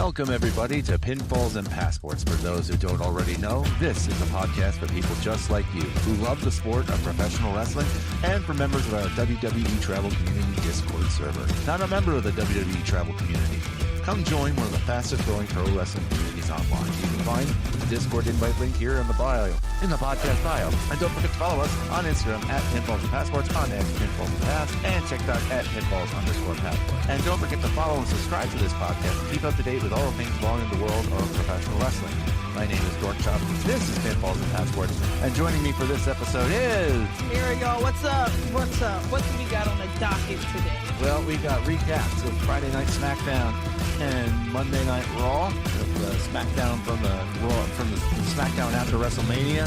Welcome, everybody, to Pinfalls and Passports. For those who don't already know, this is a podcast for people just like you who love the sport of professional wrestling and for members of our WWE Travel Community Discord server. Not a member of the WWE Travel Community? Come join one of the fastest growing pro wrestling communities online. You can find the Discord invite link here in the podcast bio. And don't forget to follow us on Instagram at Pinfalls and Passports, on X Pinfalls and Pass, and TikTok at Pinfalls_Passport. And don't forget to follow and subscribe to this podcast to keep up to date with all things belonging in the world of professional wrestling. My name is Dork Chop. This is Pinfalls and Passports. And joining me for this episode is... Here we go. What's up? What's up? What do we got on the docket today? Well, we got recaps of Friday Night SmackDown and Monday Night Raw. The SmackDown from the SmackDown after WrestleMania,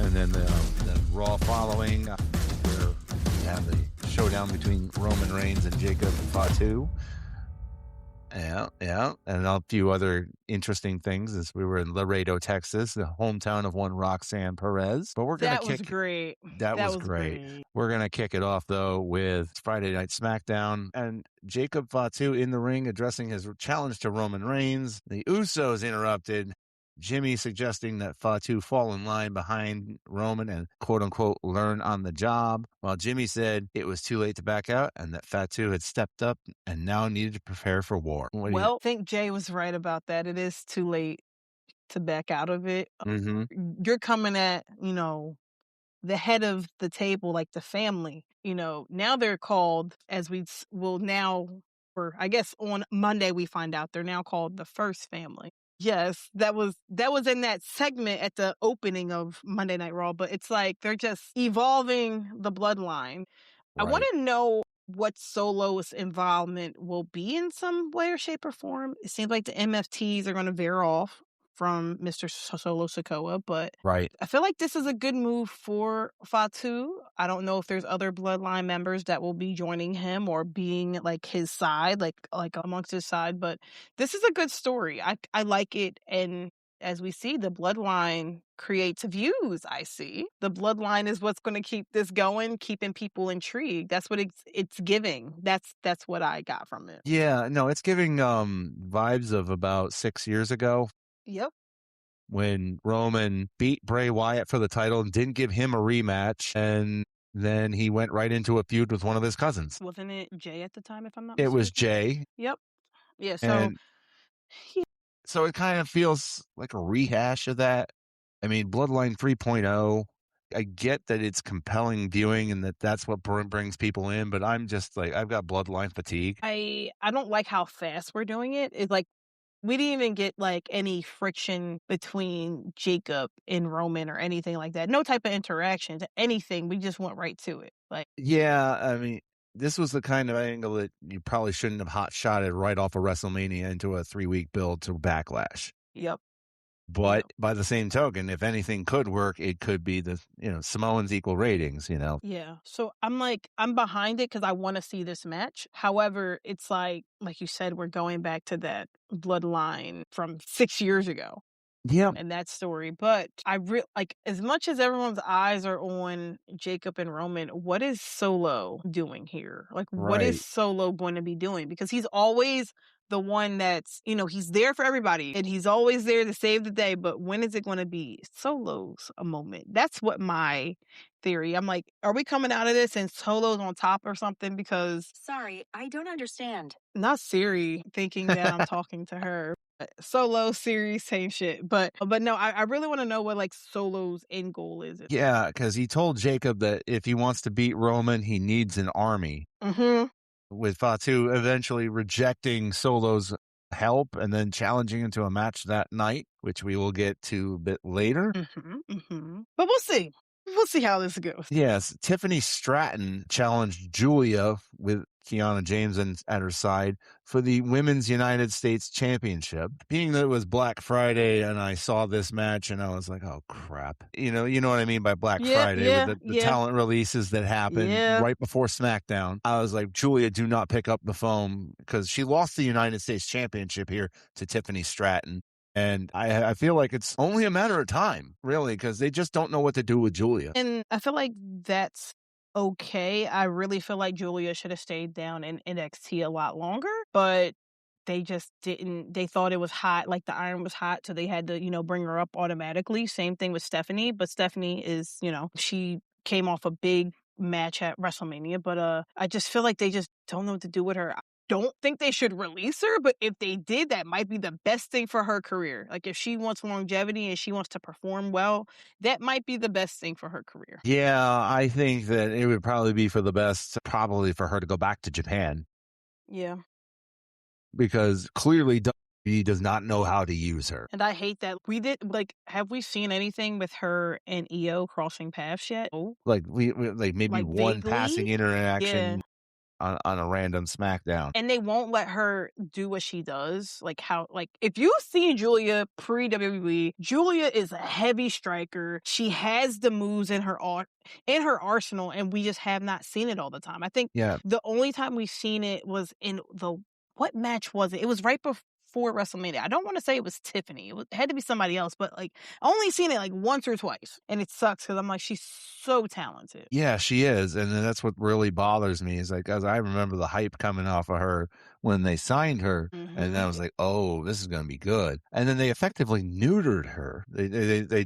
and then the Raw following, where we have the showdown between Roman Reigns and Jacob Fatu. Yeah, and a few other interesting things as we were in Laredo, Texas, the hometown of one Roxanne Perez. But we're gonna That was great. That was great. We're gonna kick it off though with Friday Night SmackDown and Jacob Fatu in the ring addressing his challenge to Roman Reigns. The Usos interrupted. Jimmy suggesting that Fatu fall in line behind Roman and quote-unquote learn on the job, while Jimmy said it was too late to back out and that Fatu had stepped up and now needed to prepare for war. I think Jay was right about that. It is too late to back out of it. Mm-hmm. You're coming at, the head of the table, like the family. Now they're called, as we will now, or I guess on Monday we find out, they're now called the First Family. Yes, that was in that segment at the opening of Monday Night Raw, but it's like they're just evolving the bloodline. Right. I want to know what Solo's involvement will be in some way or shape or form. It seems like the MFTs are going to veer off from Mr. Solo Sikoa, but right. I feel like this is a good move for Fatu. I don't know if there's other bloodline members that will be joining him or being like his side, like amongst his side, but this is a good story. I like it, and as we see, the bloodline creates views. I see the bloodline is what's going to keep this going, keeping people intrigued. That's what it's giving. That's what I got from it. Yeah, no, it's giving vibes of about 6 years ago. Yep. When Roman beat Bray Wyatt for the title and didn't give him a rematch, and then he went right into a feud with one of his cousins. Wasn't it Jay at the time, if I'm not mistaken? It was Jay. Yep. Yeah, so... So it kind of feels like a rehash of that. I mean, Bloodline 3.0, I get that it's compelling viewing and that's what brings people in, but I'm just like, I've got Bloodline fatigue. I don't like how fast we're doing it. It's like, we didn't even get like any friction between Jacob and Roman or anything like that. No type of interaction, anything. We just went right to it. Yeah, I mean, this was the kind of angle that you probably shouldn't have hot-shotted right off of WrestleMania into a 3-week build to Backlash. Yep. But by the same token, if anything could work, it could be the, Samoans equal ratings, Yeah. So I'm behind it because I want to see this match. However, it's like you said, we're going back to that bloodline from 6 years ago. Yeah. And that story. But I as much as everyone's eyes are on Jacob and Roman, what is Solo doing here? What is Solo going to be doing? Because he's always the one that's, he's there for everybody and he's always there to save the day. But when is it going to be Solo's a moment? That's what my theory. I'm like, are we coming out of this and Solo's on top or something? Because sorry, I don't understand. Not Siri thinking that I'm talking to her. Solo, Siri, same shit. But no, I really want to know what Solo's end goal is. Yeah, because he told Jacob that if he wants to beat Roman, he needs an army. Mm-hmm. With Fatu eventually rejecting Solo's help and then challenging him to a match that night, which we will get to a bit later. Mm-hmm, mm-hmm. But we'll see. We'll see how this goes. Yes, Tiffany Stratton challenged Julia with Kiana James at her side for the Women's United States Championship. Being that it was Black Friday and I saw this match and I was like, oh crap. You know what I mean by Black Friday with the talent releases that happened right before SmackDown. I was like, Julia, do not pick up the phone because she lost the United States Championship here to Tiffany Stratton. And I feel like it's only a matter of time, really, because they just don't know what to do with Julia. And I feel like that's okay. I really feel like Julia should have stayed down in NXT a lot longer. But they just didn't, they thought it was hot, like the iron was hot, so they had to, bring her up automatically. Same thing with Stephanie, but Stephanie is, she came off a big match at WrestleMania, but I just feel like they just don't know what to do with her. I don't think they should release her, but if they did, that might be the best thing for her career. Like if she wants longevity and she wants to perform well, that might be the best thing for her career. Yeah, I think that it would probably be for the best, probably for her to go back to Japan. Yeah. Because clearly WWE does not know how to use her. And I hate that have we seen anything with her and EO crossing paths yet? Oh. Like maybe Like one vaguely? passing interaction Yeah. on a random SmackDown. And they won't let her do what she does. If you see Julia pre-WWE, Julia is a heavy striker. She has the moves in her arsenal, and we just have not seen it all the time. I think the only time we've seen it was in what match was it? It was right before WrestleMania. I don't want to say it was Tiffany. It had to be somebody else, but I only seen it once or twice, and it sucks because I'm like, she's so talented. Yeah, she is, and that's what really bothers me is as I remember the hype coming off of her when they signed her, and then I was like, oh, this is going to be good, and then they effectively neutered her. They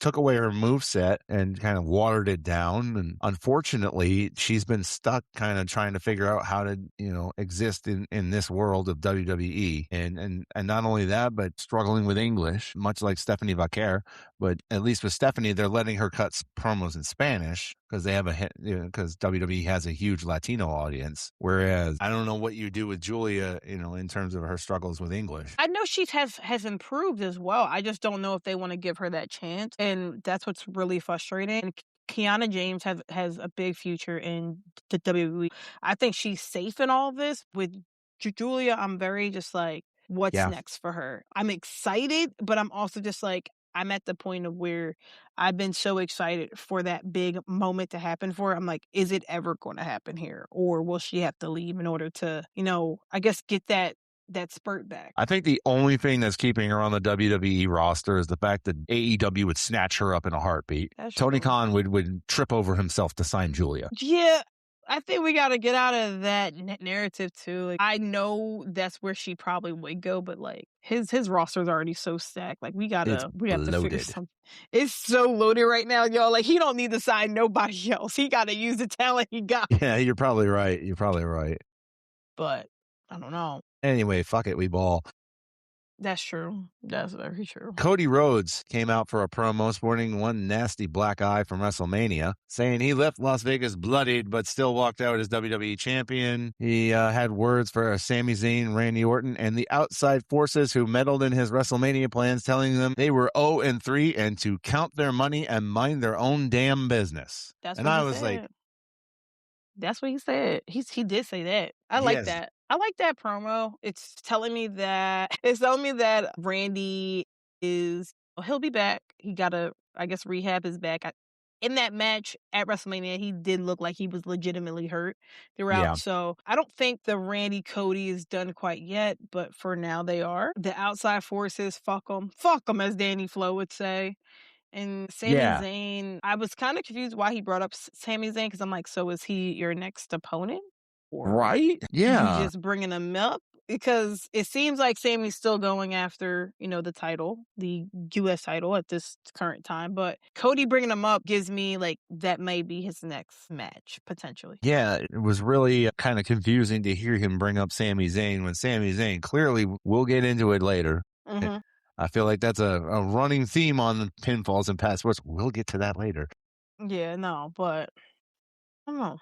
took away her moveset and kind of watered it down, and unfortunately, she's been stuck kind of trying to figure out how to exist in this world of WWE, and not only that, but struggling with English, much like Stephanie Vaquer. But at least with Stephanie, they're letting her cut promos in Spanish because they have because WWE has a huge Latino audience. Whereas I don't know what you do with Julia, in terms of her struggles with English. I know she has improved as well. I just don't know if they want to give her that chance, and that's what's really frustrating. And Kiana James has a big future in the WWE. I think she's safe in all this. With Julia, I'm very just like, what's next for her? I'm excited, but I'm also just like, I'm at the point of where I've been so excited for that big moment to happen for her. I'm like, is it ever going to happen here? Or will she have to leave in order to, I guess get that spurt back? I think the only thing that's keeping her on the WWE roster is the fact that AEW would snatch her up in a heartbeat. Tony Khan would trip over himself to sign Julia. Yeah. I think we got to get out of that narrative too. I know that's where she probably would go, but his roster's already so stacked. We have to figure something. It's so loaded right now, y'all. He don't need to sign nobody else. He got to use the talent he got. Yeah, you're probably right. But I don't know. Anyway, fuck it, we ball. That's true. That's very true. Cody Rhodes came out for a promo sporting one nasty black eye from WrestleMania, saying he left Las Vegas bloodied but still walked out as WWE champion. He had words for Sami Zayn, Randy Orton, and the outside forces who meddled in his WrestleMania plans, telling them they were 0-3 and to count their money and mind their own damn business. That's and what I he was said. like, that's what he said. He did say that. I like that. I like that promo. It's telling me that Randy he'll be back. He gotta, I guess, rehab his back. In that match at WrestleMania, he did look like he was legitimately hurt throughout. Yeah. So I don't think the Randy Cody is done quite yet, but for now they are. The outside forces, fuck them, as Danny Flo would say. And Sami Zayn, I was kind of confused why he brought up Sami Zayn, because I'm like, so is he your next opponent? Or right? Yeah. You just bringing him up? Because it seems like Sami's still going after, the title, the U.S. title at this current time. But Cody bringing him up gives me that may be his next match, potentially. Yeah, it was really kind of confusing to hear him bring up Sami Zayn when Sami Zayn clearly, we'll get into it later. Mm-hmm. I feel like that's a running theme on pinfalls and passports. We'll get to that later. Yeah, no, but I don't know.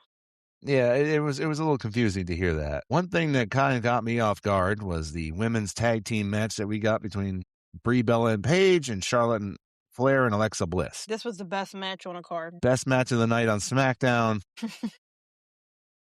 Yeah, it was a little confusing to hear that. One thing that kind of got me off guard was the women's tag team match that we got between Brie Bella and Paige and Charlotte and Flair and Alexa Bliss. This was the best match on a card. Best match of the night on SmackDown.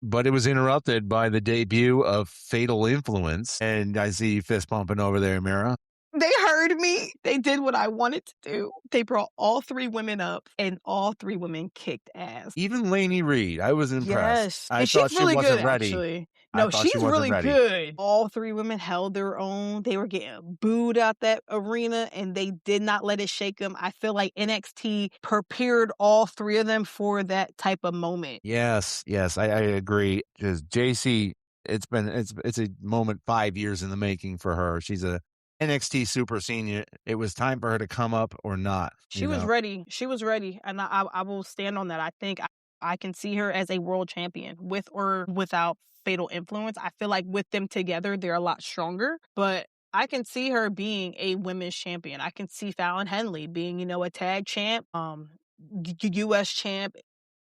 But it was interrupted by the debut of Fatal Influence. And I see you fist pumping over there, Mira. They heard me. They did what I wanted to do. They brought all three women up, and all three women kicked ass. Even Lainey Reed, I was impressed. Yes. I thought she really wasn't good, ready. Actually. No, she's really good. All three women held their own. They were getting booed out that arena, and they did not let it shake them. I feel like NXT prepared all three of them for that type of moment. Yes, I agree. Because JC It's a moment 5 years in the making for her. She's a NXT super senior. It was time for her to come up or not, She was ready. She was ready, and I will stand on that. I think I can see her as a world champion with or without Fatal Influence. I feel like with them together, they're a lot stronger, but I can see her being a women's champion. I can see Fallon Henley being, a tag champ, US champ,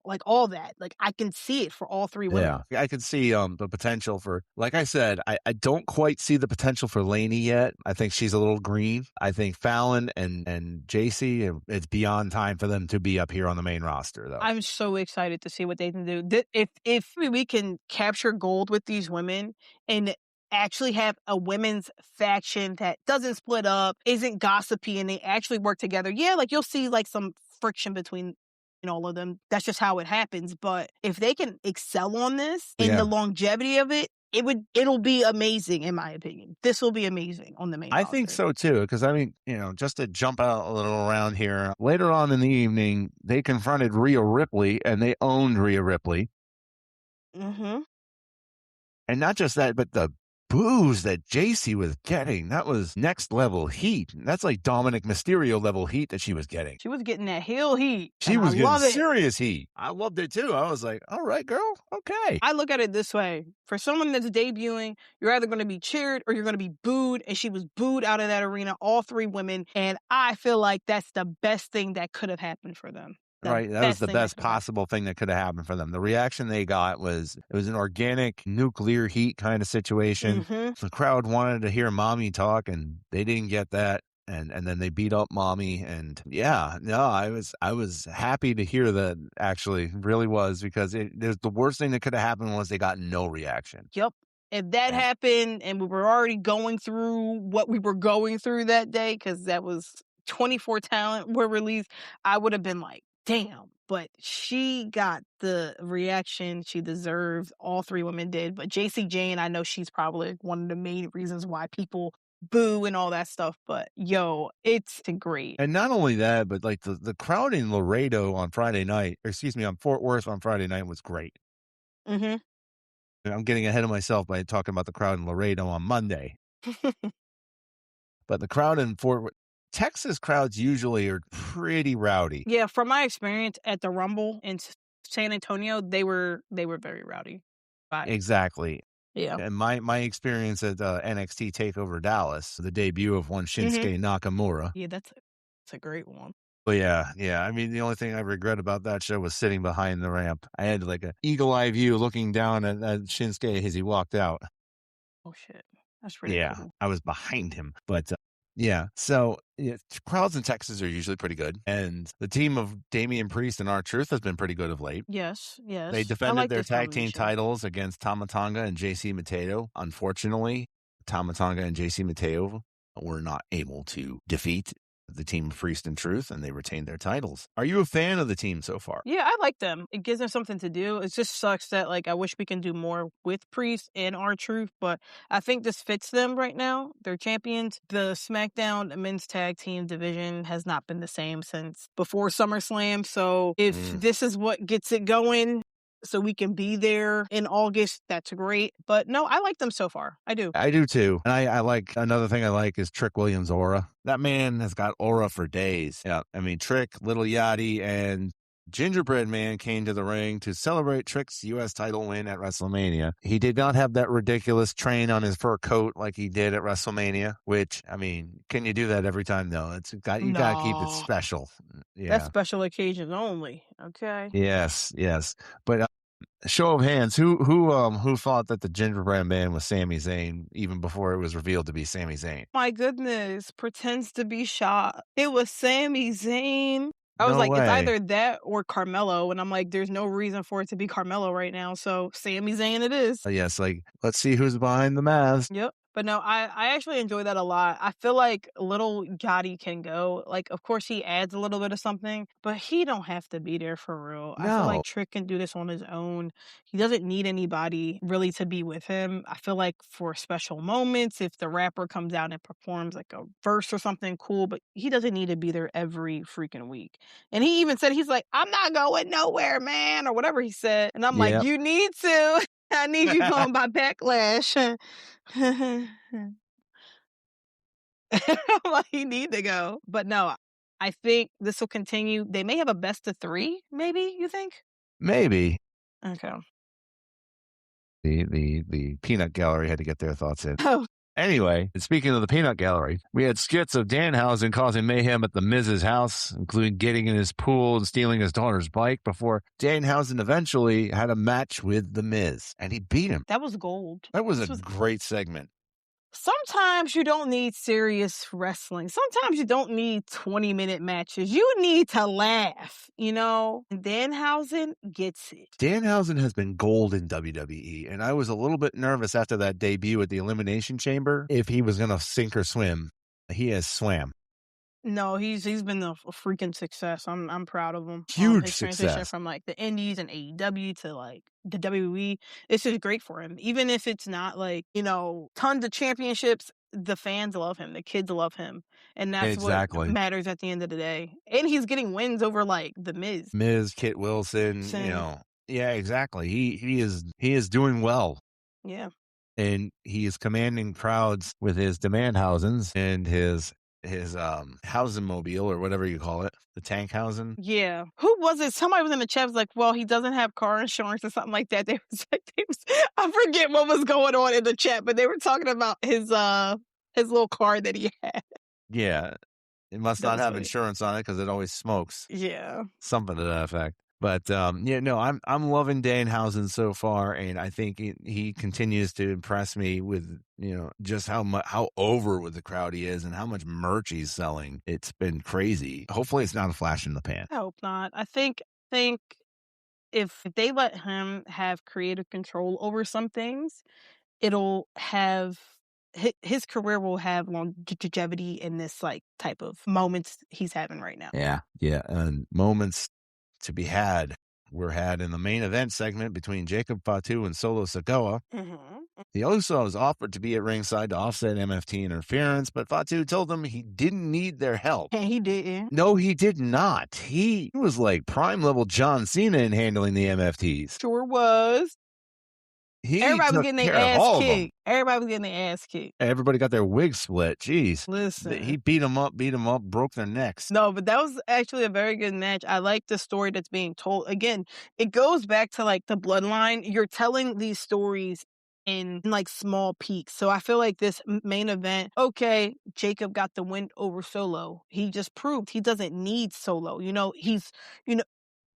like all that. Like I can see it for all three women. Yeah, I could see the potential for, like I said, I don't quite see the potential for Lainey yet. I think she's a little green. I think Fallon and JC, it's beyond time for them to be up here on the main roster, though. I'm so excited to see what they can do. If we can capture gold with these women and actually have a women's faction that doesn't split up, isn't gossipy, and they actually work together. Yeah, like you'll see like some friction between all of them. That's just how it happens. But if they can excel on this and the longevity of it, it'll be amazing in my opinion. This will be amazing on the main I roster. think so too, because I mean, just to jump out a little around here, later on in the evening, they confronted Rhea Ripley and they owned Rhea Ripley. Mm-hmm. And not just that, but the boos that JC was getting, that was next level heat. That's like Dominic Mysterio level heat that she was getting. She was getting that heel heat. She was getting serious heat. I loved it too. I was like, all right, girl, okay. I look at it this way. For someone that's debuting, you're either going to be cheered or you're going to be booed. And she was booed out of that arena, all three women. And I feel like that's the best thing that could have happened for them. Right. That was the best possible thing that could have happened for them. The reaction they got was, it was an organic nuclear heat kind of situation. Mm-hmm. The crowd wanted to hear Mommy talk and they didn't get that. And then they beat up Mommy. And yeah, no, I was happy to hear that, actually, really was, because the worst thing that could have happened was they got no reaction. Yep. If that happened and we were already going through what we were going through that day, because that was 24 talent were released, I would have been like, damn. But she got the reaction she deserved. All three women did. But JC Jane, I know she's probably one of the main reasons why people boo and all that stuff. But yo, it's great. And not only that, but like the crowd in Laredo on on Fort Worth on Friday night was great. Mm-hmm. I'm getting ahead of myself by talking about the crowd in Laredo on Monday. But the crowd in Texas crowds usually are pretty rowdy. Yeah, from my experience at the Rumble in San Antonio, they were very rowdy. Exactly. Yeah. And my experience at NXT TakeOver Dallas, the debut of one Shinsuke Nakamura. Yeah, that's a great one. But yeah. I mean, the only thing I regret about that show was sitting behind the ramp. I had like an eagle eye view looking down at Shinsuke as he walked out. Oh shit, that's pretty cool. I was behind him, but. So crowds in Texas are usually pretty good. And the team of Damian Priest and R-Truth has been pretty good of late. Yes. They defended their tag team titles against Tama Tonga and JC Mateo. Unfortunately, Tama Tonga and JC Mateo were not able to defeat the team of Priest and Truth, and they retained their titles. Are you a fan of the team so far? Yeah, I like them. It gives them something to do. It just sucks that I wish we can do more with Priest and R-Truth, but I think this fits them right now. They're champions. The SmackDown men's tag team division has not been the same since before SummerSlam. So if this is what gets it going, so we can be there in August, that's great. But no, I like them so far. I do. I do too. And I like, another thing I like is Trick Williams' aura. That man has got aura for days. Yeah. I mean, Trick, Little Yachty, and Gingerbread Man came to the ring to celebrate Trick's U.S. title win at WrestleMania. He did not have that ridiculous train on his fur coat like he did at WrestleMania, which, I mean, can you do that every time, though? You got to keep it special. Yeah. That's special occasions only. Okay. Yes. But show of hands, who thought that the Gingerbread Man was Sami Zayn even before it was revealed to be Sami Zayn? My goodness, pretends to be shocked. It was Sami Zayn. I was it's either that or Carmelo, and I'm like, there's no reason for it to be Carmelo right now, so Sami Zayn it is. Yes, let's see who's behind the mask. Yep. But no, I actually enjoy that a lot. I feel like Little Yachty can go. Of course, he adds a little bit of something, but he don't have to be there for real. No. I feel like Trick can do this on his own. He doesn't need anybody really to be with him. I feel like for special moments, if the rapper comes out and performs like a verse or something cool, but he doesn't need to be there every freaking week. And he even said, he's like, I'm not going nowhere, man, or whatever he said. And I'm like, you need to. I need you going by Backlash. Well, he need to go. But no, I think this will continue. They may have a best of 3, maybe, you think? Maybe. Okay. The peanut gallery had to get their thoughts in. Oh, Anyway, speaking of the peanut gallery, we had skits of Danhausen causing mayhem at the Miz's house, including getting in his pool and stealing his daughter's bike before Danhausen eventually had a match with the Miz, and he beat him. that was gold. That was This a great segment. Sometimes you don't need serious wrestling. Sometimes you don't need 20-minute matches. You need to laugh, And Danhausen gets it. Danhausen has been gold in WWE, and I was a little bit nervous after that debut at the Elimination Chamber if he was going to sink or swim. He has swam. No, he's been a freaking success. I'm proud of him. Huge his transition success. from like the Indies and AEW to like the WWE. It's just great for him. Even if it's not like, tons of championships, the fans love him. The kids love him. And that's Exactly. what matters at the end of the day. And he's getting wins over like the Miz, Kit Wilson, Same. Yeah, exactly. He is doing well. Yeah. And he is commanding crowds with his Demandhausens and his Hausenmobile or whatever you call it, the Tankhausen. Yeah. Who was it? Somebody was in the chat was like, well, he doesn't have car insurance or something like that. I forget what was going on in the chat, but they were talking about his little car that he had. Yeah. It must That not was have funny. insurance on it because it always smokes. Yeah. Something to that effect. But I'm loving Danhausen so far, and I think he continues to impress me with just how over with the crowd he is and how much merch he's selling. It's been crazy. Hopefully, it's not a flash in the pan. I hope not. I think if they let him have creative control over some things, it'll have his career will have longevity in this like type of moments he's having right now. Yeah, and moments to be had were had in the main event segment between Jacob Fatu and Solo Sikoa. Mm-hmm. The Usos offered to be at ringside to offset MFT interference, but Fatu told them he didn't need their help. And he didn't. No, he did not. He was like prime level John Cena in handling the MFTs. Sure was. Everybody was getting their ass kicked. Everybody was getting their ass kicked. Everybody got their wig split. Jeez. Listen. He beat them up, broke their necks. No, but that was actually a very good match. I like the story that's being told. Again, it goes back to like the bloodline. You're telling these stories in like small peaks. So I feel like this main event, okay, Jacob got the win over Solo. He just proved he doesn't need Solo.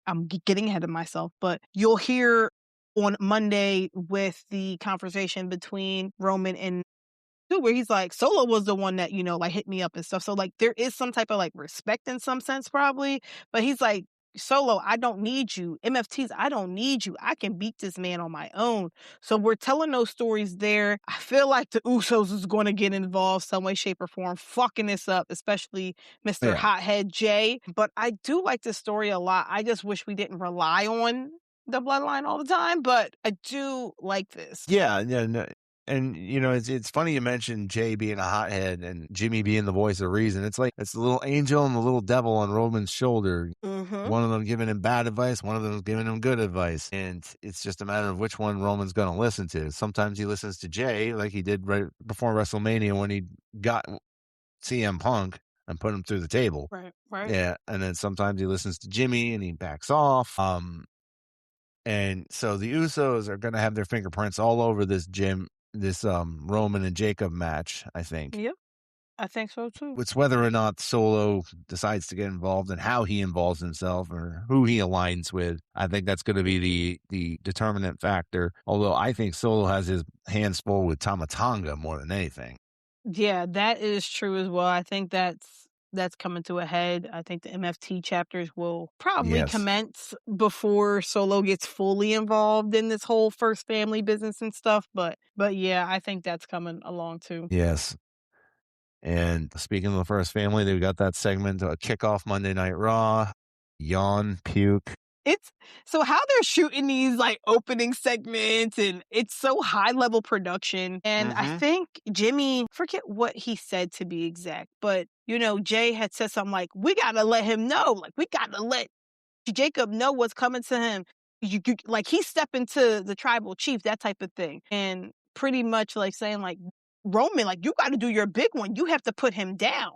I'm getting ahead of myself, but you'll hear on Monday with the conversation between Roman and where he's like, Solo was the one that, like hit me up and stuff. So like there is some type of like respect in some sense probably, but he's like, Solo, I don't need you. MFTs, I don't need you. I can beat this man on my own. So we're telling those stories there. I feel like the Usos is going to get involved some way, shape, or form, fucking this up, especially Mr. Hothead Jay. But I do like this story a lot. I just wish we didn't rely on the bloodline all the time, but I do like this. Yeah, no. And, it's funny you mentioned Jay being a hothead and Jimmy being the voice of reason. It's like, it's the little angel and the little devil on Roman's shoulder. Mm-hmm. One of them giving him bad advice. One of them is giving him good advice. And it's just a matter of which one Roman's going to listen to. Sometimes he listens to Jay like he did right before WrestleMania when he got CM Punk and put him through the table. Right. Yeah. And then sometimes he listens to Jimmy and he backs off. And so the Usos are going to have their fingerprints all over this Roman and Jacob match, I think. Yep, I think so too. It's whether or not Solo decides to get involved and how he involves himself or who he aligns with. I think that's going to be the determinant factor. Although I think Solo has his hands full with Tama Tonga more than anything. Yeah, that is true as well. I think that's coming to a head. I think the MFT chapters will probably commence before Solo gets fully involved in this whole first family business and stuff. But yeah, I think that's coming along too. Yes. And speaking of the first family, they got that segment, kickoff Monday Night Raw, yawn, puke. It's so how they're shooting these like opening segments and it's so high level production. And I think Jimmy, forget what he said to be exact, but Jay had said something like, we got to let him know, like we got to let Jacob know what's coming to him. like he stepped into the tribal chief, that type of thing, and pretty much like saying like Roman, like you got to do your big one. You have to put him down.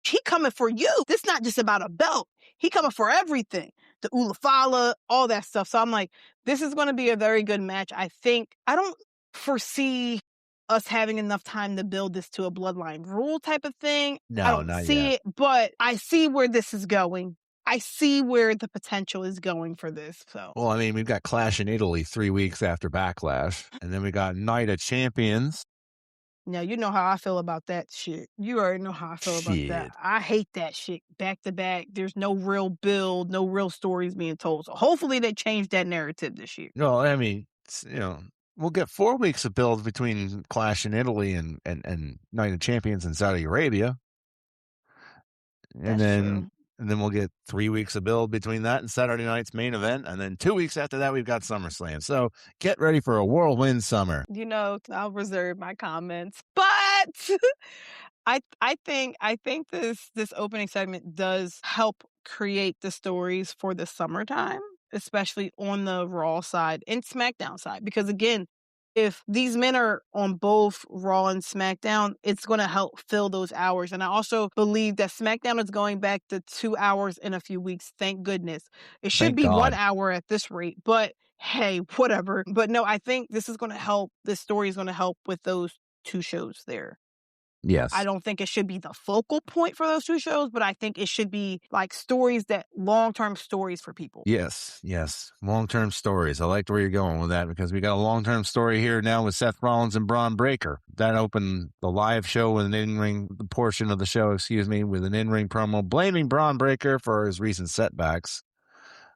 He coming for you. This not just about a belt. He coming for everything. The Ulafala, all that stuff. So I'm like, this is going to be a very good match. I don't foresee us having enough time to build this to a bloodline rule type of thing. I No, don't not see yet. it, but I see where this is going. I see where the potential is going for this. So, Well, I mean, we've got Clash in Italy 3 weeks after Backlash, and then we got Night of Champions. now you know how I feel about that shit. You already know how I feel about that. Shit. I hate that shit. Back to back. There's no real build, no real stories being told. So hopefully they change that narrative this year. No, I mean, we'll get 4 weeks of build between Clash in Italy and Night of Champions in Saudi Arabia. And That's then true. and then we'll get 3 weeks of build between that and Saturday night's main event. And then 2 weeks after that, we've got SummerSlam. So get ready for a whirlwind summer. You know, I'll reserve my comments. But I think this opening segment does help create the stories for the summertime, especially on the Raw side and SmackDown side. Because again, if these men are on both Raw and SmackDown, it's going to help fill those hours. And I also believe that SmackDown is going back to 2 hours in a few weeks. Thank goodness. It should Thank be 1 God. hour at this rate, but hey, whatever. But no, I think this is going to help. This story is going to help with those 2 shows there. Yes. I don't think it should be the focal point for those 2 shows, but I think it should be like stories that long-term stories for people. Yes. Long-term stories. I liked where you're going with that because we got a long-term story here now with Seth Rollins and Braun Breaker. That opened the live show with an in-ring portion of the show, with an in-ring promo blaming Braun Breaker for his recent setbacks.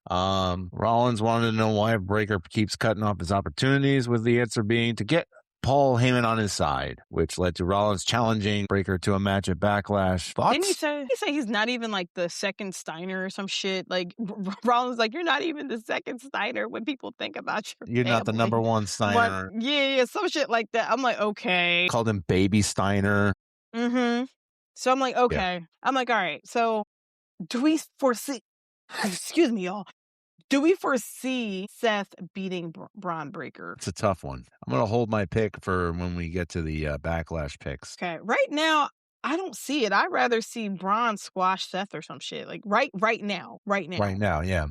Rollins wanted to know why Breaker keeps cutting off his opportunities, with the answer being to get Paul Heyman on his side, which led to Rollins challenging Breaker to a match at Backlash. Didn't he Thoughts? say he's not even like the second Steiner or some shit? Like Rollins like, you're not even the second Steiner when people think about your You're not the family. number one But Steiner. yeah, some shit like that. I'm like, okay. Called him Baby Steiner. Mm-hmm. So I'm like, okay. I'm like, all right. So do we foresee excuse me, y'all. Do we foresee Seth beating Braun Breaker? It's a tough one. I'm going to hold my pick for when we get to the Backlash picks. Okay, right now I don't see it. I'd rather see Braun squash Seth or some shit. Like right now. Right now, yeah.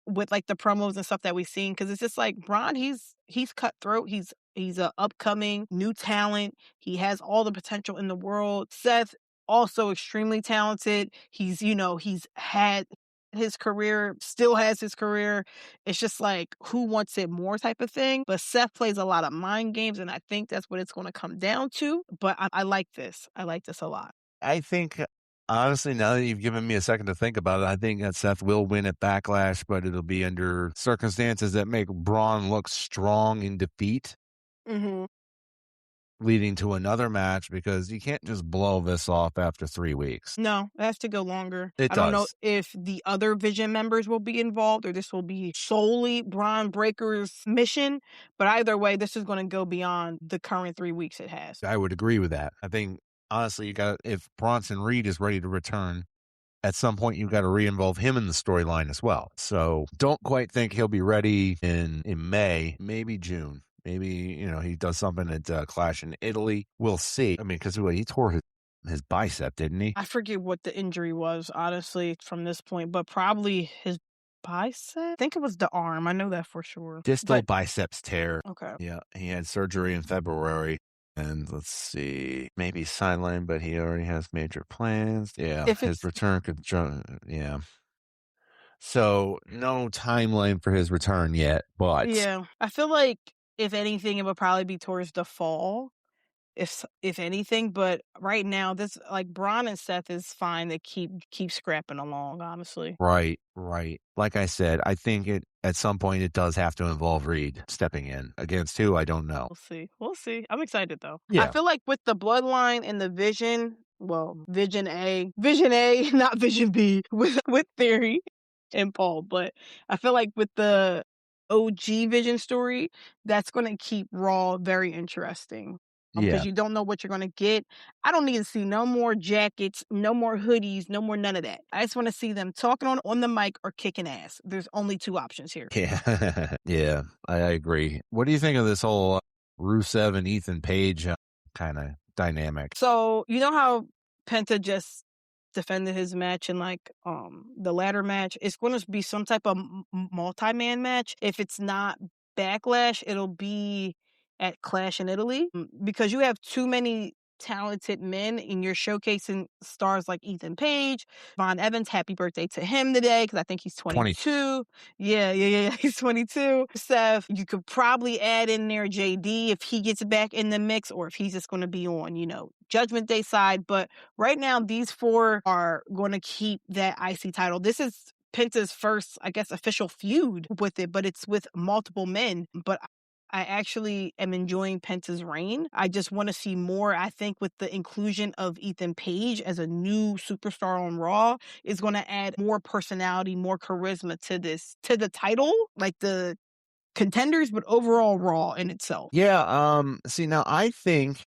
With like the promos and stuff that we've seen, because it's just like Braun, he's cutthroat. He's a upcoming new talent. He has all the potential in the world. Seth also extremely talented. He's had his career, still has his career. It's just like who wants it more type of thing. But Seth plays a lot of mind games, and I think that's what it's going to come down to. But I like this. I like this a lot. I think, honestly, now that you've given me a second to think about it, I think that Seth will win at Backlash, but it'll be under circumstances that make Braun look strong in defeat, Mm-hmm. leading to another match, because you can't just blow this off after 3 weeks. No, it has to go longer. It I don't know does. if the other Vision members will be involved or this will be solely Braun Breaker's mission, but either way, this is going to go beyond the current 3 weeks it has. I would agree with that. I think, honestly, if Bronson Reed is ready to return, at some point you've got to re-involve him in the storyline as well. So don't quite think he'll be ready in May, maybe June. Maybe, he does something at Clash in Italy. We'll see. I mean, because he tore his bicep, didn't he? I forget what the injury was, honestly, from this point, but probably his bicep? I think it was the arm. I know that for sure. Distal biceps tear. Okay. Yeah, he had surgery in February. And let's see, maybe sideline, but he already has major plans. Yeah, his return could, yeah. So no timeline for his return yet, but yeah, I feel like if anything, it would probably be towards the fall, if anything. But right now, this like Braun and Seth is fine to keep scrapping along. Honestly, right. Like I said, I think at some point it does have to involve Reed stepping in. Against who, I don't know. We'll see. I'm excited though. Yeah. I feel like with the Bloodline and the Vision, well, Vision A, not Vision B, with Theory and Paul, but I feel like with the OG Vision story, that's going to keep Raw very interesting. because you don't know what you're going to get. I don't need to see no more jackets, no more hoodies, no more none of that. I just want to see them talking on the mic or kicking ass. There's only two options here. Yeah. Yeah, I agree. What do you think of this whole Rusev and Ethan Page kind of dynamic? So, you know how Penta just defended his match in like the ladder match? It's going to be some type of multi-man match. If it's not Backlash, it'll be at Clash in Italy, because you have too many talented men and you're showcasing stars like Ethan Page, Von Evans. Happy birthday to him today, because I think he's 22. Yeah. He's 22. Seth, you could probably add in there JD if he gets back in the mix, or if he's just going to be on, Judgment Day side. But right now, these four are going to keep that IC title. This is Penta's first, I guess, official feud with it, but it's with multiple men. But I actually am enjoying Penta's reign. I just want to see more. I think with the inclusion of Ethan Page as a new superstar on Raw is going to add more personality, more charisma to the title, like the contenders, but overall Raw in itself. Yeah. See, now I think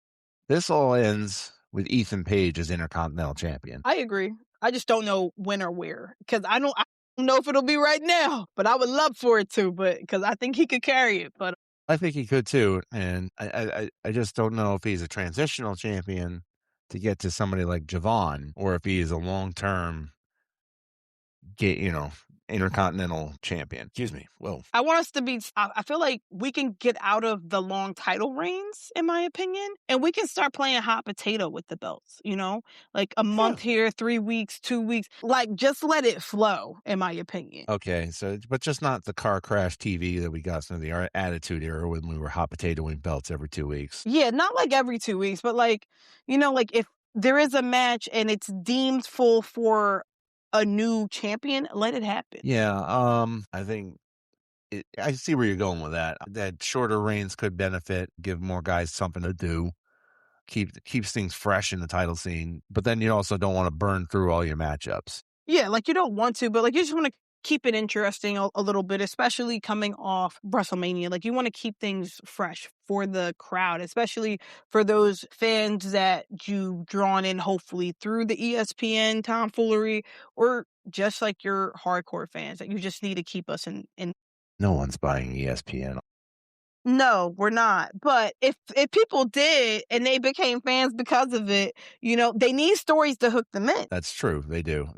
this all ends with Ethan Page as Intercontinental Champion. I agree. I just don't know when or where, because I don't know if it'll be right now, but I would love for it to, because I think he could carry it. But I think he could too, and I just don't know if he's a transitional champion to get to somebody like Javon, or if he is a long-term, Intercontinental Champion. Excuse me. Whoa. I want us to be, I feel like we can get out of the long title reigns, in my opinion, and we can start playing hot potato with the belts, like a month here, 3 weeks, 2 weeks, like just let it flow, in my opinion. Okay, so, but just not the car crash TV that we got from the Attitude Era when we were hot potatoing belts every 2 weeks. Yeah, not like every 2 weeks, but like, like if there is a match and it's deemed full for a new champion, let it happen. Yeah, I think I see where you're going with that. That shorter reigns could benefit, give more guys something to do, keeps things fresh in the title scene. But then you also don't want to burn through all your matchups. Yeah, like you don't want to, but like you just want to keep it interesting a little bit, especially coming off WrestleMania. Like you want to keep things fresh for the crowd, especially for those fans that you've drawn in, hopefully through the ESPN tomfoolery, or just like your hardcore fans that you just need to keep us in. No one's buying ESPN. No, we're not. But if people did and they became fans because of it, they need stories to hook them in. That's true. They do.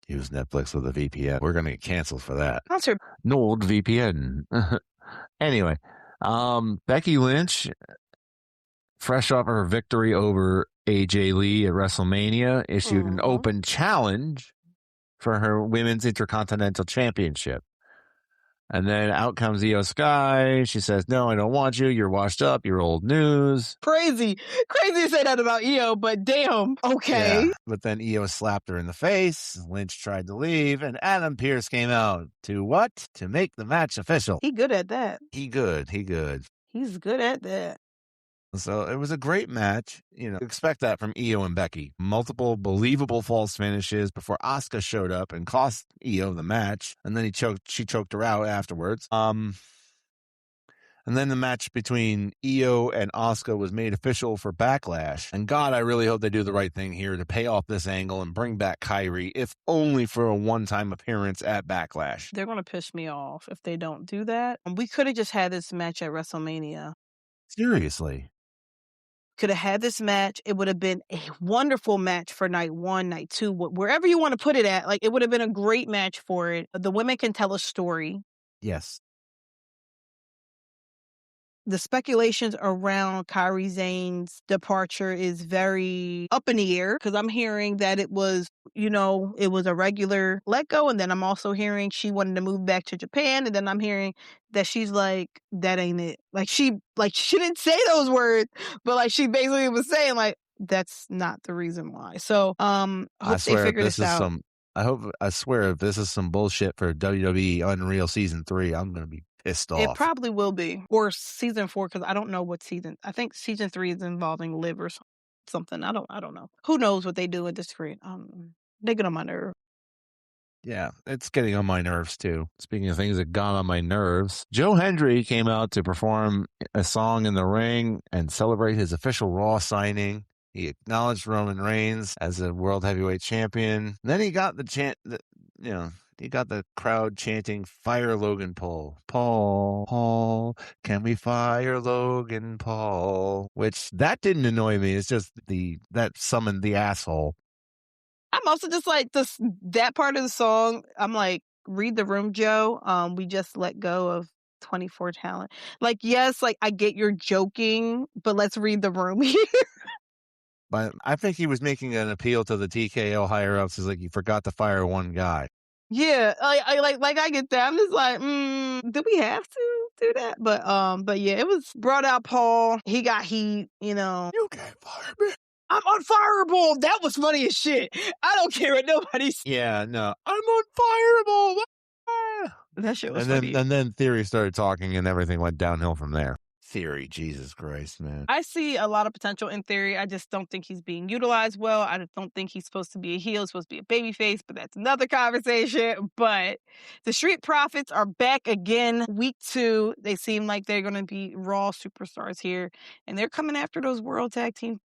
Use Netflix with a VPN. We're going to get canceled for that. Nord VPN. Anyway, Becky Lynch, fresh off her victory over AJ Lee at WrestleMania, issued an open challenge for her Women's Intercontinental Championship. And then out comes Io Sky. She says, "No, I don't want you. You're washed up. You're old news." Crazy to say that about Io, but damn. Okay. Yeah, but then Io slapped her in the face. Lynch tried to leave, and Adam Pearce came out to what? To make the match official. He good at that. He good. He's good at that. So it was a great match. Expect that from Io and Becky. Multiple believable false finishes before Asuka showed up and cost Io the match. And then she choked her out afterwards. And then the match between Io and Asuka was made official for Backlash. And God, I really hope they do the right thing here to pay off this angle and bring back Kairi, if only for a one-time appearance at Backlash. They're going to piss me off if they don't do that. We could have just had this match at WrestleMania. Seriously. Could have had this match. It would have been a wonderful match for night 1, night 2, wherever you want to put it at. Like, it would have been a great match for it. The women can tell a story. Yes. The speculations around Kairi Sane's departure is very up in the air, because I'm hearing that it was, it was a regular let go. And then I'm also hearing she wanted to move back to Japan. And then I'm hearing that she's like, that ain't it. Like she didn't say those words, but like she basically was saying like, that's not the reason why. So, I hope they figure this out. I swear if this is some bullshit for WWE Unreal Season 3, I'm going to be pissed off. It probably will be. Or Season 4, because I don't know what season. I think Season 3 is involving Liv or something. I don't know. Who knows what they do with this screen? They get on my nerve. Yeah, it's getting on my nerves too. Speaking of things that got on my nerves, Joe Hendry came out to perform a song in the ring and celebrate his official Raw signing. He acknowledged Roman Reigns as a world heavyweight champion. And then he got he got the crowd chanting, "Fire Logan Paul. Paul, Paul, can we fire Logan Paul?" Which that didn't annoy me. It's just that summoned the asshole. I'm also just like that part of the song. I'm like, read the room, Joe. We just let go of 24 talent. Like, yes, like I get you're joking, but let's read the room here. But I think he was making an appeal to the TKO higher ups. Is like, you forgot to fire one guy. Yeah, I get that. I'm just like, do we have to do that? But yeah, it was brought out Paul. He got heat, You can't fire me. I'm unfireable. That was funny as shit. I don't care what nobody's. Yeah, no, I'm unfireable. That shit was funny. And then Theory started talking, and everything went downhill from there. Theory, Jesus Christ, man. I see a lot of potential in Theory. I just don't think he's being utilized well. I don't think he's supposed to be a heel. He's supposed to be a babyface, but that's another conversation. But the Street Profits are back again. Week 2, they seem like they're going to be Raw superstars here, and they're coming after those World Tag Team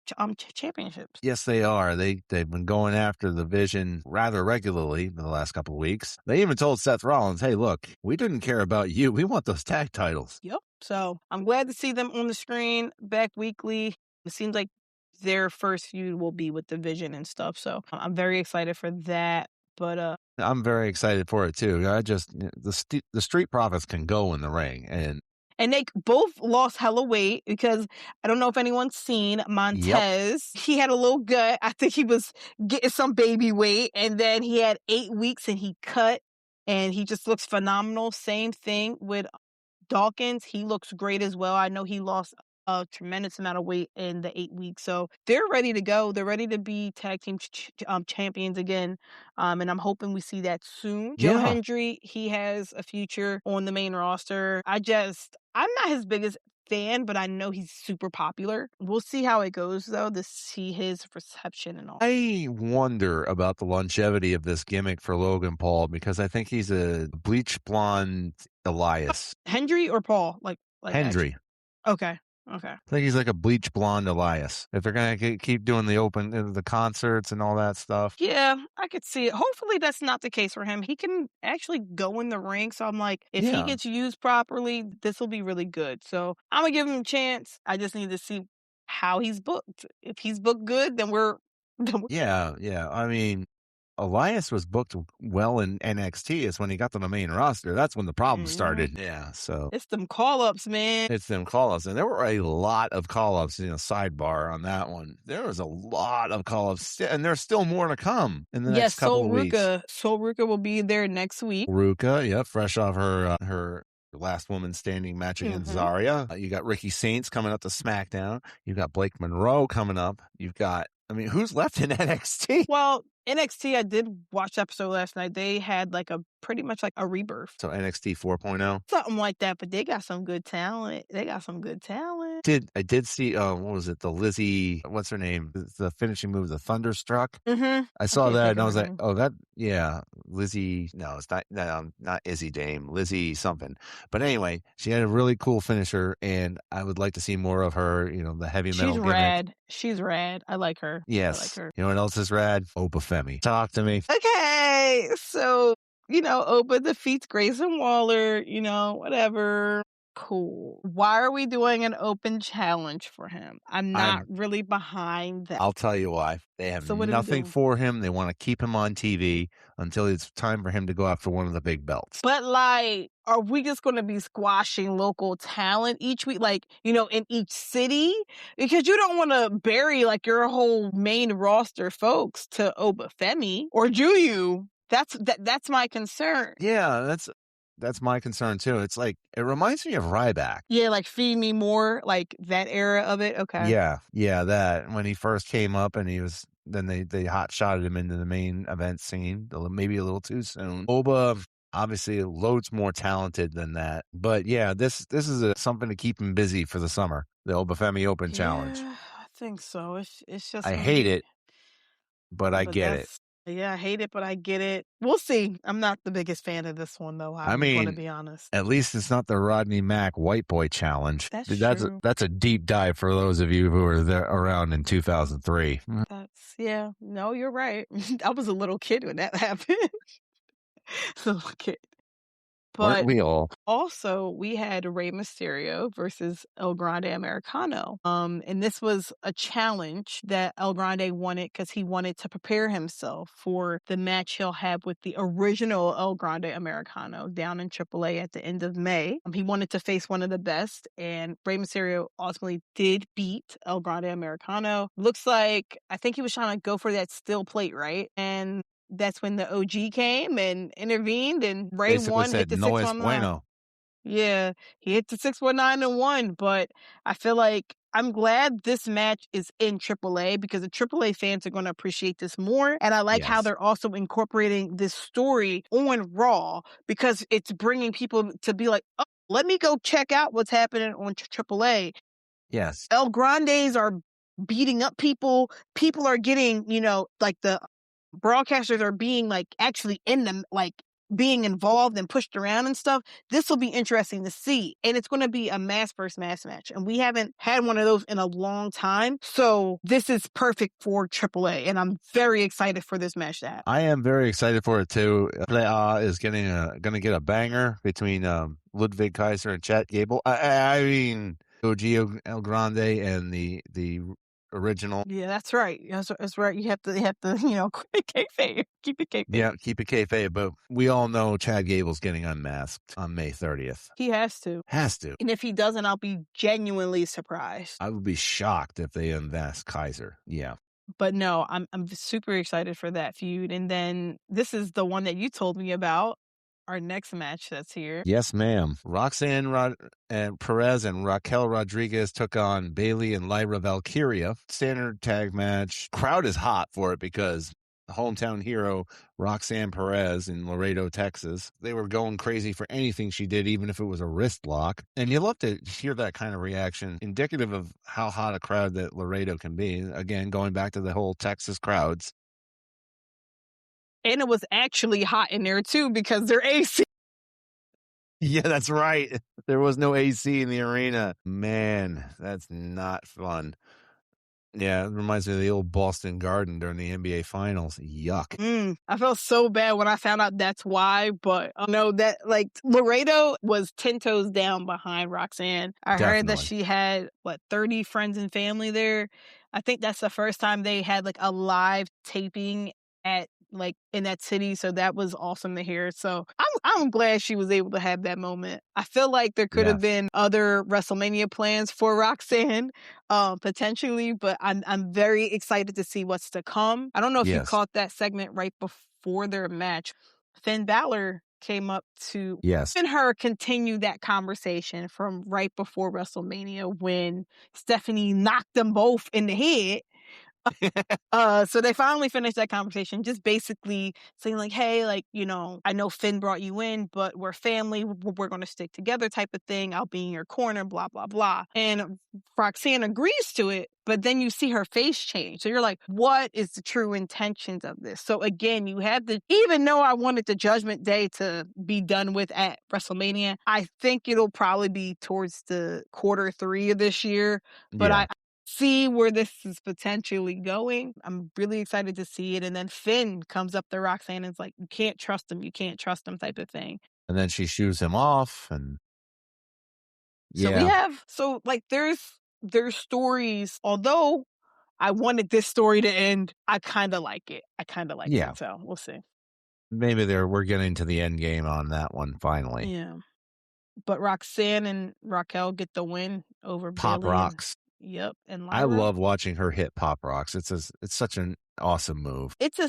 championships. Yes, they are. They've been going after the Vision rather regularly in the last couple of weeks. They even told Seth Rollins, "Hey, look, we didn't care about you. We want those tag titles." Yep. So I'm glad to see them on the screen back weekly. It seems like their first feud will be with the Vision and stuff. So I'm very excited for that. But I'm very excited for it too. The Street Profits can go in the ring, and they both lost hella weight because I don't know if anyone's seen Montez. Yep. He had a little gut. I think he was getting some baby weight, and then he had 8 weeks and he cut, and he just looks phenomenal. Same thing with Dawkins. He looks great as well. I know he lost a tremendous amount of weight in the 8 weeks. So they're ready to go. They're ready to be tag team champions again. And I'm hoping we see that soon. Joe Hendry, he has a future on the main roster. I'm not his biggest fan, but I know he's super popular. We'll see how it goes, though, to see his reception and all. I wonder about the longevity of this gimmick for Logan Paul, because I think he's a bleach blonde Elias. Hendry or Paul? Like Hendry. Okay. I think he's like a bleach blonde Elias. If they're going to keep doing the concerts and all that stuff. Yeah, I could see it. Hopefully that's not the case for him. He can actually go in the ring. So I'm like, if he gets used properly, this will be really good. So I'm going to give him a chance. I just need to see how he's booked. If he's booked good, then we're... Yeah. I mean, Elias was booked well in NXT. It's when he got to the main roster. That's when the problem started. Yeah, so it's them call-ups, man. It's them call-ups. And there were a lot of call-ups, sidebar on that one. There was a lot of call-ups, and there's still more to come in the next couple of weeks. Sol Ruka will be there next week. Ruka, yep, fresh off her last woman standing match against Zarya. You got Ricky Saints coming up to SmackDown. You got Blake Monroe coming up. You've got, who's left in NXT? Well, NXT, I did watch the episode last night. They had pretty much like a rebirth. So NXT 4.0? Something like that, but they got some good talent. I did see, what was it? The Lizzie, what's her name? The finishing move, the Thunderstruck. Mm-hmm. I saw that and I was like, oh, that, yeah, Lizzie. No, it's not Izzy Dame, Lizzie something. But anyway, she had a really cool finisher, and I would like to see more of her, the heavy metal gimmick. She's rad. I like her. Yes. I like her. You know what else is rad? Opa Femi. Talk to me. Okay. So, Opa defeats Grayson Waller, whatever. Cool. Why are we doing an open challenge for him? I'm not really behind that. I'll tell you why. They have nothing for him. They want to keep him on TV until it's time for him to go after one of the big belts. But are we just going to be squashing local talent each week, in each city? Because you don't want to bury your whole main roster folks to Oba Femi, or do you? That's my concern. Yeah, that's my concern too. It's it reminds me of Ryback. Yeah, Feed Me More, that era of it. Okay. Yeah, that when he first came up and then they hot shotted him into the main event scene, maybe a little too soon. Oba, obviously loads more talented than that. But yeah, this is something to keep him busy for the summer. The Oba Femi Open Challenge. I think so. It's just I hate it, but I get it. Yeah, I hate it, but I get it. We'll see. I'm not the biggest fan of this one, though. I I'm gonna mean, be honest. at least it's not the Rodney Mack White Boy Challenge. That's That's true. that's a deep dive for those of you who were there around in 2003. Yeah. No, you're right. I was a little kid when that happened. Little kid. Weren't But we all? also, we had Rey Mysterio versus El Grande Americano. And this was a challenge that El Grande wanted because he wanted to prepare himself for the match he'll have with the original El Grande Americano down in AAA at the end of May. He wanted to face one of the best, and Rey Mysterio ultimately did beat El Grande Americano. Looks like I think he was trying to go for that steel plate, right? And that's when the OG came and intervened, and Ray Basically won, hit said the no es 619. bueno. Yeah, he hit the 619 and won, but I feel like I'm glad this match is in AAA because the AAA fans are going to appreciate this more. And I like how Yes. they're also incorporating this story on Raw because it's bringing people to be like, oh, let me go check out what's happening on AAA. Yes. El Grandes are beating up people. People are getting, like the broadcasters are being like actually in them, like being involved and pushed around and stuff. This will be interesting to see. And it's going to be a mass versus mass match. And we haven't had one of those in a long time. So this is perfect for AAA. And I'm very excited for this match to happen. I am very excited for it too. Play is going to get a banger between Ludwig Kaiser and Chad Gable. I mean, OG El Grande and the original. Yeah, that's right. That's right. You have to, keep it kayfabe. Yeah, keep it kayfabe. But we all know Chad Gable's getting unmasked on May 30th. He has to. Has to. And if he doesn't, I'll be genuinely surprised. I would be shocked if they unmask Kaiser. Yeah. But no, I'm super excited for that feud. And then this is the one that you told me about, our next match that's here. Yes, ma'am. Roxanne and Perez and Raquel Rodriguez took on Bailey and Lyra Valkyria. Standard tag match. Crowd is hot for it because hometown hero Roxanne Perez in Laredo, Texas. They were going crazy for anything she did, even if it was a wrist lock. And you love to hear that kind of reaction, indicative of how hot a crowd that Laredo can be. Again, going back to the whole Texas crowds. And it was actually hot in there too because they're AC. Yeah, that's right. There was no AC in the arena. Man, that's not fun. Yeah, it reminds me of the old Boston Garden during the NBA Finals. Yuck. I felt so bad when I found out that's why, but I know that like Laredo was 10 toes down behind Roxanne. I heard that she had 30 friends and family there. I think that's the first time they had like a live taping at like in that city, so that was awesome to hear. So I'm glad she was able to have that moment. I feel like there could have been other WrestleMania plans for Roxanne, potentially, but I'm very excited to see what's to come. I don't know if you caught that segment right before their match. Finn Balor came up to and her continue that conversation from right before WrestleMania when Stephanie knocked them both in the head. So they finally finished that conversation, just basically saying like, hey, like, I know Finn brought you in, but we're family. We're going to stick together type of thing. I'll be in your corner, blah, blah, blah. And Roxanne agrees to it, but then you see her face change. So you're like, what is the true intentions of this? So again, you have even though I wanted the Judgment Day to be done with at WrestleMania, I think it'll probably be towards the Q3 of this year. But I see where this is potentially going. I'm really excited to see it. And then Finn comes up to Roxanne and is like, you can't trust him type of thing. And then she shoos him off and So we have there's stories, although I wanted this story to end, I kind of like it. It. So we'll see. Maybe we're getting to the end game on that one finally. Yeah. But Roxanne and Raquel get the win over Pop Bailey Rocks. Yep. And Lyra. I love watching her hit Pop Rocks. It's such an awesome move. It's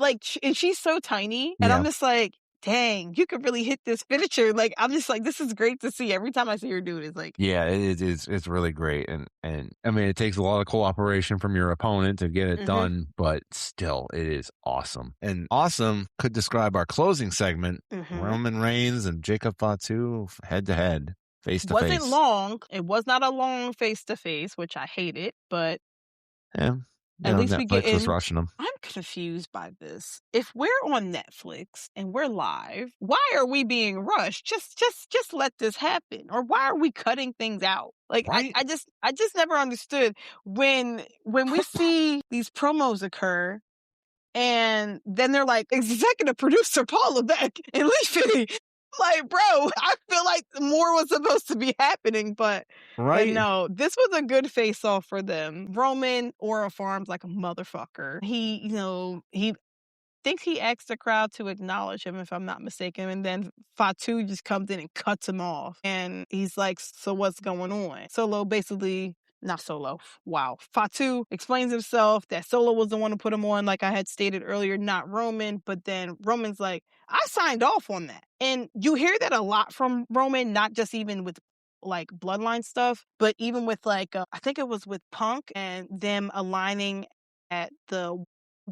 and she's so tiny, and I'm just like, dang, you could really hit this finisher. Like, I'm just like, this is great to see. Every time I see her do it, it's like, yeah, it's really great, and I mean, it takes a lot of cooperation from your opponent to get it done, but still, it is awesome. And awesome could describe our closing segment: Roman Reigns and Jacob Fatu head to head. Face to face. Wasn't long. It was not a long face to face, which I hated, but yeah, at least we get in. was rushing them. I'm confused by this. If we're on Netflix and we're live, why are we being rushed? Just let this happen. Or why are we cutting things out? Like Right? I just never understood when we see these promos occur and then they're like, executive producer Paul Levesque and Lee Finney. Like, bro, I feel like more was supposed to be happening, but no, this was a good face-off for them. Roman Aura Farms like a motherfucker. He thinks he asked the crowd to acknowledge him, if I'm not mistaken, and then Fatu just comes in and cuts him off. And he's like, so what's going on? Solo basically... Not Solo. Wow. Fatu explains himself that Solo was the one who put him on, like I had stated earlier, not Roman. But then Roman's like, I signed off on that. And you hear that a lot from Roman, not just even with like bloodline stuff, but even with like, I think it was with Punk and them aligning at the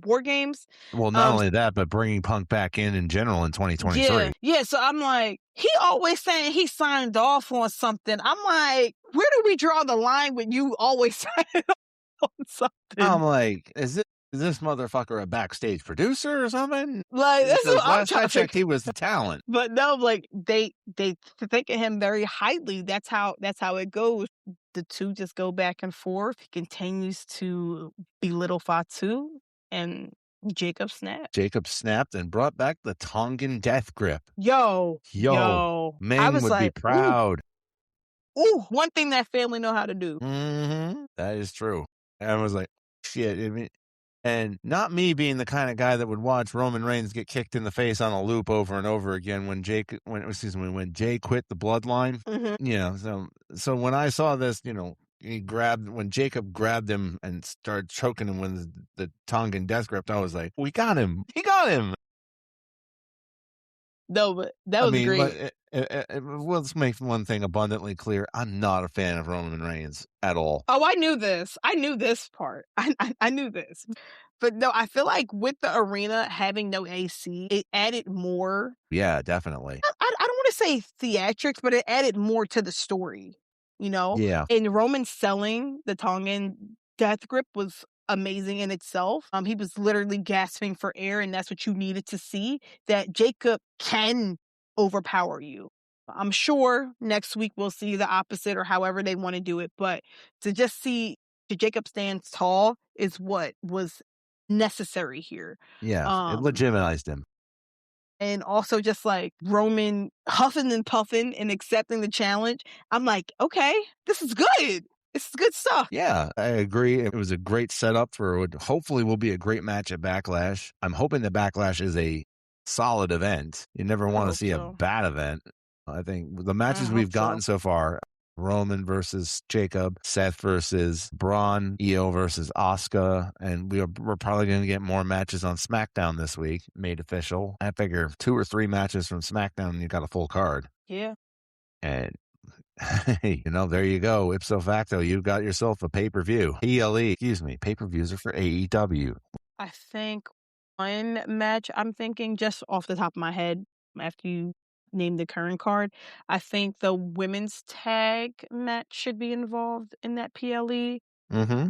War Games. Well, not only that, but bringing Punk back in general in 2023. Yeah. So I'm like, he always saying he signed off on something. I'm like, where do we draw the line when you always sign off on something? I'm like, is this motherfucker a backstage producer or something? Like, that's what I'm last trying I to figure. checked, he was the talent. But no, like they think of him very highly. That's how it goes. The two just go back and forth. He continues to belittle Fatu, and Jacob snapped and brought back the Tongan death grip. Yo. Men would be proud. Ooh, one thing that family know how to do. Mm-hmm. That is true. And I was like, shit. I mean, and not me being the kind of guy that would watch Roman Reigns get kicked in the face on a loop over and over again when Jay quit the bloodline. Mm-hmm. So when I saw this, when Jacob grabbed him and started choking him with the Tongan death grip, I was like, we got him. He got him. No, but that was great. Let's make one thing abundantly clear. I'm not a fan of Roman Reigns at all. Oh, I knew this. I knew this part. I knew this. But no, I feel like with the arena having no AC, it added more. Yeah, definitely. I don't want to say theatrics, but it added more to the story, Yeah. And Roman selling the Tongan death grip was amazing in itself. He was literally gasping for air, and that's what you needed to see, that Jacob can overpower you. I'm sure next week we'll see the opposite or however they want to do it, but to just see Jacob stand tall is what was necessary here. Yeah, it legitimized him. And also just like Roman huffing and puffing and accepting the challenge. I'm like, okay, this is good. This is good stuff. Yeah, I agree. It was a great setup for what hopefully will be a great match at Backlash. I'm hoping the Backlash is a solid event. You never want to see a bad event. I think the matches we've gotten so far, Roman versus Jacob, Seth versus Braun, Io versus Asuka, and we're probably going to get more matches on SmackDown this week, made official. I figure 2 or 3 matches from SmackDown and you got a full card. Yeah. And there you go. Ipso facto, you got yourself a pay-per-view. Pay-per-views are for AEW. I think one match I'm thinking just off the top of my head after you name the current card, I think the women's tag match should be involved in that PLE. Mm-hmm.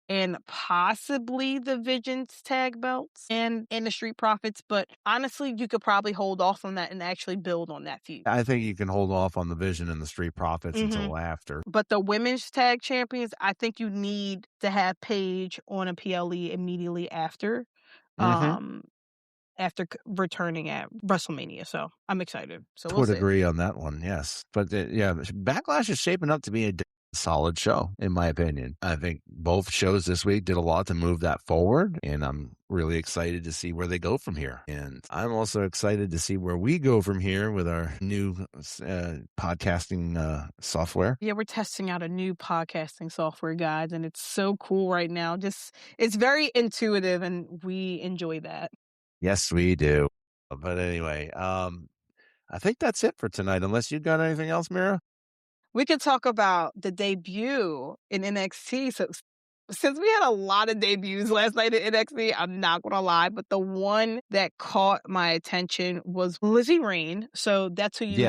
And possibly the Visions tag belts and the Street Profits. But honestly, you could probably hold off on that and actually build on that feud. I think you can hold off on the Vision and the Street Profits until after. But the women's tag champions, I think you need to have Paige on a PLE immediately after. After returning at WrestleMania. So I'm excited. So we'll would see. Agree on that one, yes. But Backlash is shaping up to be a solid show, in my opinion. I think both shows this week did a lot to move that forward, and I'm really excited to see where they go from here. And I'm also excited to see where we go from here with our new podcasting software. Yeah, we're testing out a new podcasting software, guys, and it's so cool right now. It's very intuitive, and we enjoy that. Yes, we do. But anyway, I think that's it for tonight, unless you got anything else, Mira? We could talk about the debut in NXT. So since we had a lot of debuts last night at NXT, I'm not going to lie, but the one that caught my attention was Lizzie Rain. So that's who you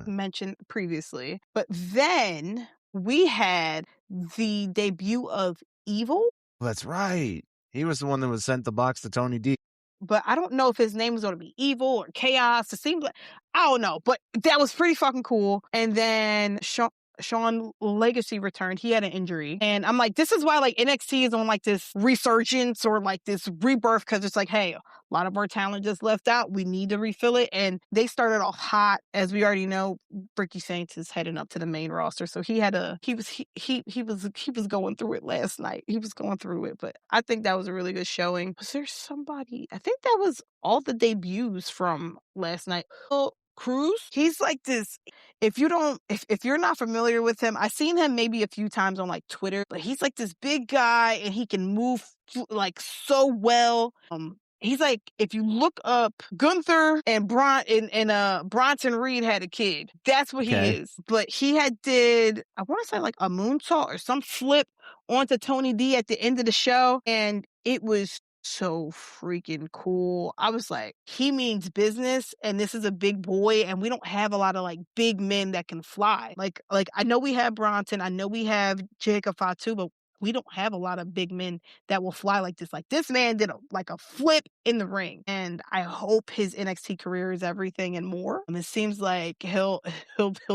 mentioned previously. But then we had the debut of Evil. That's right. He was the one that was sent the box to Tony D. But I don't know if his name was going to be Evil or Chaos. It seems like, I don't know, but that was pretty fucking cool. And then Sean Legacy returned. He had an injury. And I'm like, this is why like NXT is on like this resurgence or like this rebirth, because it's like, hey, a lot of our talent just left out. We need to refill it. And they started off hot. As we already know, Ricky Saints is heading up to the main roster. So he was going through it last night. He was going through it. But I think that was a really good showing. Was there somebody? I think that was all the debuts from last night. Cruz, he's like this. If you're not familiar with him, I've seen him maybe a few times on like Twitter, but he's like this big guy and he can move like so well. He's like, if you look up Gunther and Bronson Reed had a kid. That's what he is. But he did, I want to say like a moonsault or some flip onto Tony D at the end of the show. And it was so freaking cool. I was like, he means business, and this is a big boy, and we don't have a lot of like big men that can fly. Like I know we have Bronson, I know we have Jacob Fatu, but we don't have a lot of big men that will fly like this. Like this man did a flip in the ring, and I hope his NXT career is everything and more. And it seems like he'll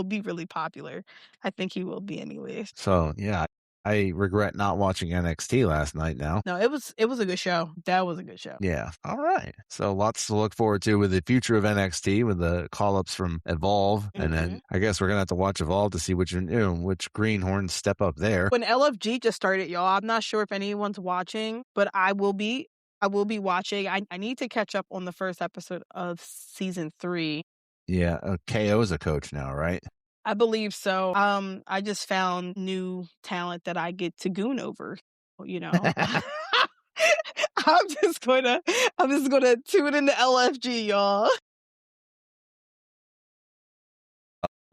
be really popular. I think he will be anyways. So yeah, I regret not watching NXT last night now. No, it was a good show. That was a good show. Yeah. All right. So lots to look forward to with the future of NXT with the call-ups from Evolve. Mm-hmm. And then I guess we're going to have to watch Evolve to see which greenhorns step up there. When LFG just started, y'all, I'm not sure if anyone's watching, but I will be watching. I need to catch up on the first episode of season 3. Yeah. KO is a coach now, right? I believe so. I just found new talent that I get to goon over, you know. I'm just gonna tune into LFG, y'all.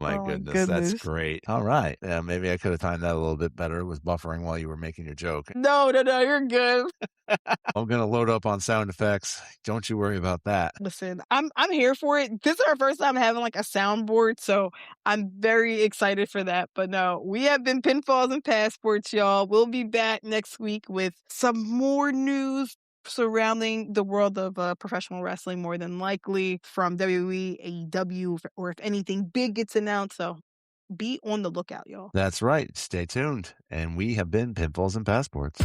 My goodness, that's great. All right. Yeah, maybe I could have timed that a little bit better. It was buffering while you were making your joke. No, you're good. I'm going to load up on sound effects. Don't you worry about that. Listen, I'm here for it. This is our first time having like a soundboard, so I'm very excited for that. But no, we have been Pinfalls and Passports, y'all. We'll be back next week with some more news surrounding the world of professional wrestling, more than likely from WWE, AEW, or if anything big gets announced. So be on the lookout, y'all. That's right. Stay tuned. And we have been Pinfalls and Passports.